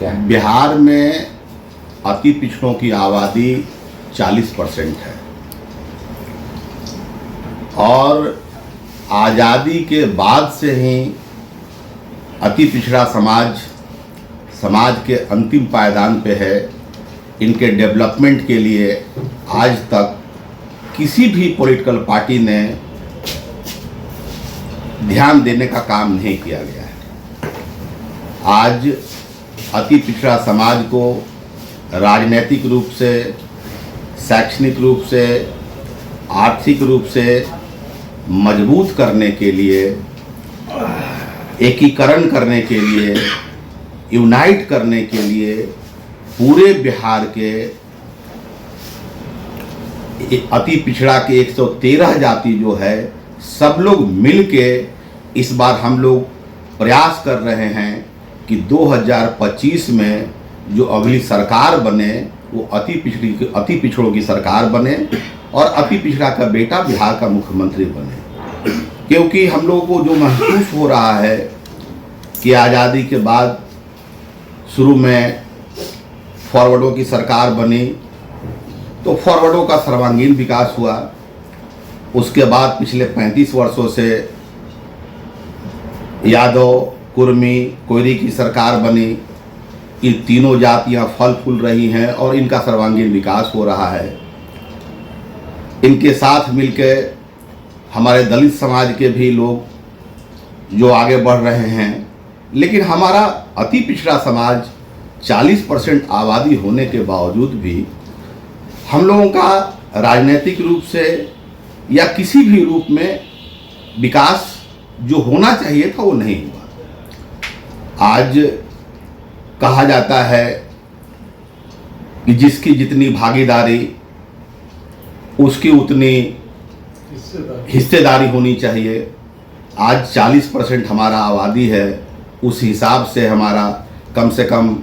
क्या है? बिहार में अति पिछड़ों की आबादी 40% है और आज़ादी के बाद से ही अति पिछड़ा समाज के अंतिम पायदान पे है। इनके डेवलपमेंट के लिए आज तक किसी भी पॉलिटिकल पार्टी ने ध्यान देने का काम नहीं किया गया है। आज अति पिछड़ा समाज को राजनीतिक रूप से, शैक्षणिक रूप से, आर्थिक रूप से मजबूत करने के लिए, एकीकरण करने के लिए, यूनाइट करने के लिए पूरे बिहार के अति पिछड़ा के 113 जाति जो है, सब लोग मिल के इस बार हम लोग प्रयास कर रहे हैं कि 2025 में जो अगली सरकार बने वो अति पिछड़ों की सरकार बने और अति पिछड़ा का बेटा बिहार का मुख्यमंत्री बने। क्योंकि हम लोगों को जो महसूस हो रहा है कि आज़ादी के बाद शुरू में फॉरवर्डों की सरकार बनी तो फॉरवर्डों का सर्वांगीण विकास हुआ। उसके बाद पिछले 35 वर्षों से यादव, कुर्मी, कोयरी की सरकार बनी। ये तीनों जातियां फल फूल रही हैं और इनका सर्वांगीण विकास हो रहा है। इनके साथ मिलकर हमारे दलित समाज के भी लोग जो आगे बढ़ रहे हैं, लेकिन हमारा अति पिछड़ा समाज 40% आबादी होने के बावजूद भी हम लोगों का राजनीतिक रूप से या किसी भी रूप में विकास जो होना चाहिए था वो नहीं हुआ। आज कहा जाता है कि जिसकी जितनी भागीदारी उसकी उतनी हिस्सेदारी होनी चाहिए। आज 40% हमारा आबादी है, उस हिसाब से हमारा कम से कम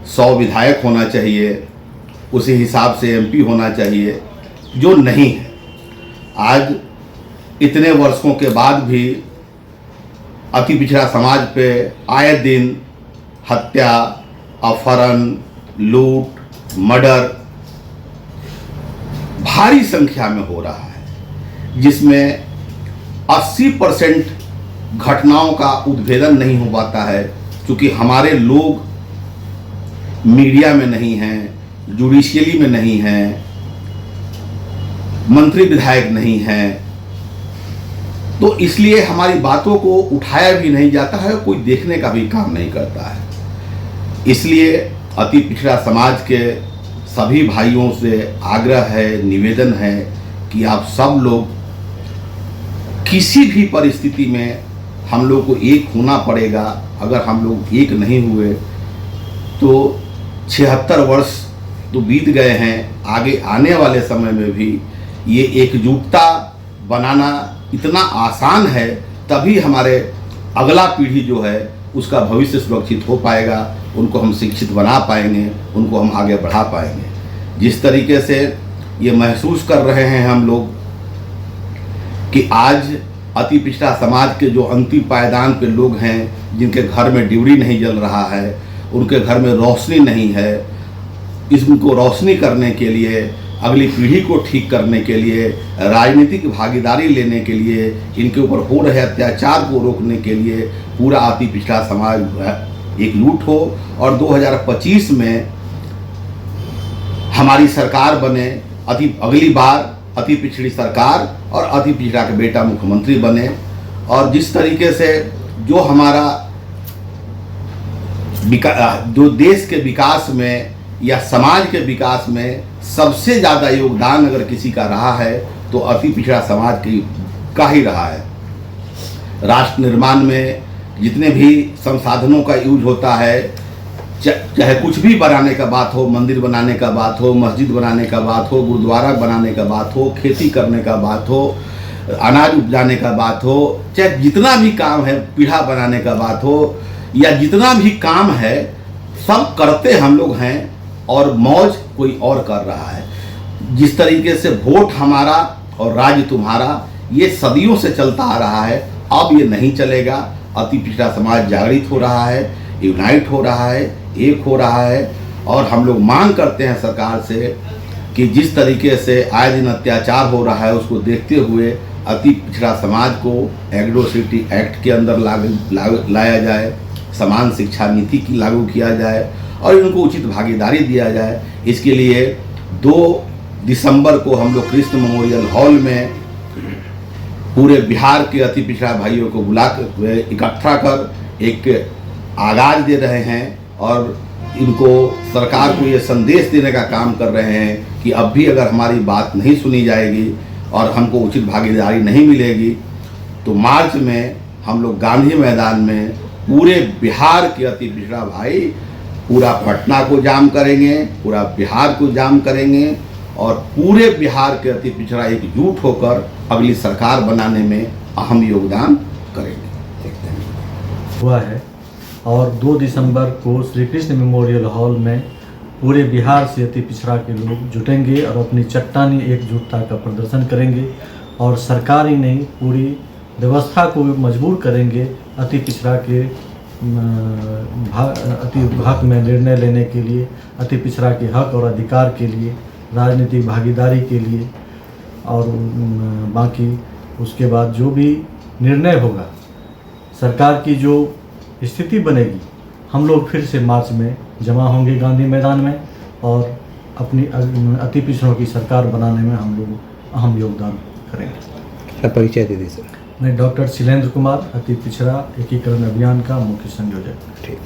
100 विधायक होना चाहिए, उसी हिसाब से एमपी होना चाहिए, जो नहीं है। आज इतने वर्षों के बाद भी अति पिछड़ा समाज पे आए दिन हत्या, अपहरण, लूट, मर्डर भारी संख्या में हो रहा है, जिसमें 80% घटनाओं का उद्भेदन नहीं हो पाता है, क्योंकि हमारे लोग मीडिया में नहीं हैं, जुडिशियली में नहीं हैं, मंत्री विधायक नहीं हैं, तो इसलिए हमारी बातों को उठाया भी नहीं जाता है, कोई देखने का भी काम नहीं करता है। इसलिए अति पिछड़ा समाज के सभी भाइयों से आग्रह है, निवेदन है कि आप सब लोग किसी भी परिस्थिति में हम लोग को एक होना पड़ेगा। अगर हम लोग एक नहीं हुए तो 76 वर्ष तो बीत गए हैं, आगे आने वाले समय में भी ये एकजुटता बनाना इतना आसान है, तभी हमारे अगला पीढ़ी जो है उसका भविष्य सुरक्षित हो पाएगा, उनको हम शिक्षित बना पाएंगे, उनको हम आगे बढ़ा पाएंगे। जिस तरीके से ये महसूस कर रहे हैं हम लोग कि आज अति पिछड़ा समाज के जो अंतिम पायदान पे लोग हैं, जिनके घर में ड्यूरी नहीं जल रहा है, उनके घर में रोशनी नहीं है, इसको रोशनी करने के लिए, अगली पीढ़ी को ठीक करने के लिए, राजनीतिक भागीदारी लेने के लिए, इनके ऊपर हो रहे अत्याचार को रोकने के लिए पूरा अति पिछड़ा समाज एकजुट हो और 2025 में हमारी सरकार बने, अगली बार अति पिछड़ी सरकार और अति पिछड़ा का बेटा मुख्यमंत्री बने। और जिस तरीके से जो हमारा जो देश के विकास में या समाज के विकास में सबसे ज़्यादा योगदान अगर किसी का रहा है तो अति पिछड़ा समाज का ही रहा है। राष्ट्र निर्माण में जितने भी संसाधनों का यूज होता है, चाहे कुछ भी बनाने का बात हो, मंदिर बनाने का बात हो, मस्जिद बनाने का बात हो, गुरुद्वारा बनाने का बात हो, खेती करने का बात हो, अनाज उपजाने का बात हो, चाहे जितना भी काम है, पीढ़ा बनाने का बात हो, या जितना भी काम है सब करते हम लोग हैं और मौज कोई और कर रहा है। जिस तरीके से वोट हमारा और राज्य तुम्हारा, ये सदियों से चलता आ रहा है, अब ये नहीं चलेगा। अति पिछड़ा समाज जागृत हो रहा है, यूनाइट हो रहा है, एक हो रहा है। और हम लोग मांग करते हैं सरकार से कि जिस तरीके से आए दिन अत्याचार हो रहा है उसको देखते हुए अति पिछड़ा समाज को एग्रोसिटी एक्ट के अंदर लाया जाए, समान शिक्षा नीति की लागू किया जाए और इनको उचित भागीदारी दिया जाए। इसके लिए 2 दिसंबर को हम लोग कृष्ण मेमोरियल हॉल में पूरे बिहार के अति पिछड़ा भाइयों को बुलाकर इकट्ठा कर एक आगाज दे रहे हैं और इनको सरकार को ये संदेश देने का काम कर रहे हैं कि अब भी अगर हमारी बात नहीं सुनी जाएगी और हमको उचित भागीदारी नहीं मिलेगी तो मार्च में हम लोग गांधी मैदान में पूरे बिहार के अति पिछड़ा भाई पूरा पटना को जाम करेंगे, पूरा बिहार को जाम करेंगे और पूरे बिहार के अति पिछड़ा एकजुट होकर अगली सरकार बनाने में अहम योगदान करेंगे। हुआ है और 2 दिसंबर को श्री कृष्ण मेमोरियल हॉल में पूरे बिहार से अति पिछड़ा के लोग जुटेंगे और अपनी चट्टानी एकजुटता का प्रदर्शन करेंगे और सरकार ही नहीं पूरी व्यवस्था को मजबूर करेंगे अति पिछड़ा के अति हक में निर्णय लेने के लिए, अति पिछड़ा के हक और अधिकार के लिए, राजनीतिक भागीदारी के लिए और बाकी उसके बाद जो भी निर्णय होगा सरकार की जो स्थिति बनेगी हम लोग फिर से मार्च में जमा होंगे गांधी मैदान में और अपनी अति पिछड़ों की सरकार बनाने में हम लोग अहम योगदान करेंगे। परिचय दे दीजिए सर। मैं डॉक्टर शैलेंद्र कुमार, अति पिछड़ा एकीकरण अभियान का मुख्य संयोजक। ठीक।